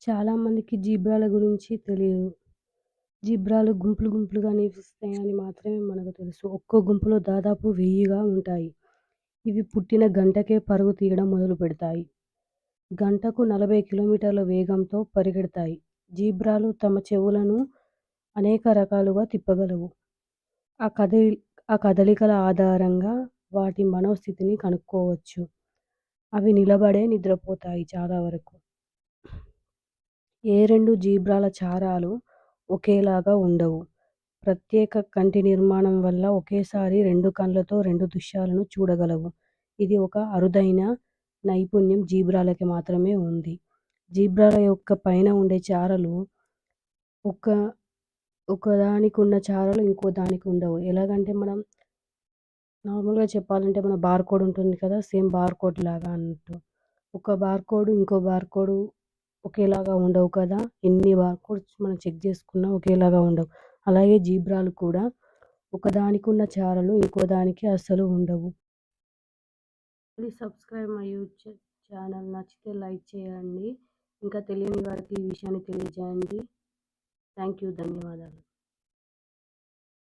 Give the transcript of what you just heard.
చాలామందికి జీబ్రాల గురించి తెలియదు. జీబ్రాలు గుంపులు గుంపులుగా నివసిస్తాయని మాత్రమే మనకు తెలుసు. ఒక్కో గుంపులో దాదాపు 1000గా ఉంటాయి. ఇవి పుట్టిన గంటకే పరుగు తీయడం మొదలుపెడతాయి. గంటకు 40 కిలోమీటర్ల వేగంతో పరిగెడతాయి. జీబ్రాలు తమ చెవులను అనేక రకాలుగా తిప్పగలవు. ఆ కదిలి ఆ కదలికల ఆధారంగా వాటి మనోస్థితిని కనుక్కోవచ్చు. అవి నిలబడే నిద్రపోతాయి చాలా వరకు. ఏ 2 జీబ్రాల చారాలు ఒకేలాగా ఉండవు. ప్రత్యేక కంటి నిర్మాణం వల్ల ఒకేసారి 2 కళ్ళతో 2 దృశ్యాలను చూడగలవు. ఇది ఒక అరుదైన నైపుణ్యం జీబ్రాలకి మాత్రమే ఉంది. జీబ్రాల యొక్క పైన ఉండే చారలు ఒక ఒకదానికున్న చారలు ఇంకో దానికి ఉండవు. ఎలాగంటే మనం నార్మల్‌గా చెప్పాలంటే మన బార్‌కోడ్ ఉంటుంది కదా! సేమ్ బార్‌కోడ్ లాగా అన్నట్టు. ఒక బార్‌కోడ్ ఇంకో బార్‌కోడ్ ఒకేలాగా ఉండవు కదా! ఎన్ని బార్‌కోడ్స్ మనం చెక్ చేసుకున్నా ఒకేలాగా ఉండవు. అలాగే జీబ్రాలు కూడా ఒకదానికున్న చారలు ఇంకో దానికి అస్సలు ఉండవు. Please subscribe my YouTube channel. నచ్చితే లైక్ చేయండి. ఇంకా తెలియని వారికి ఈ విషయాన్ని తెలియజేయండి. Thank you. ధన్యవాదాలు.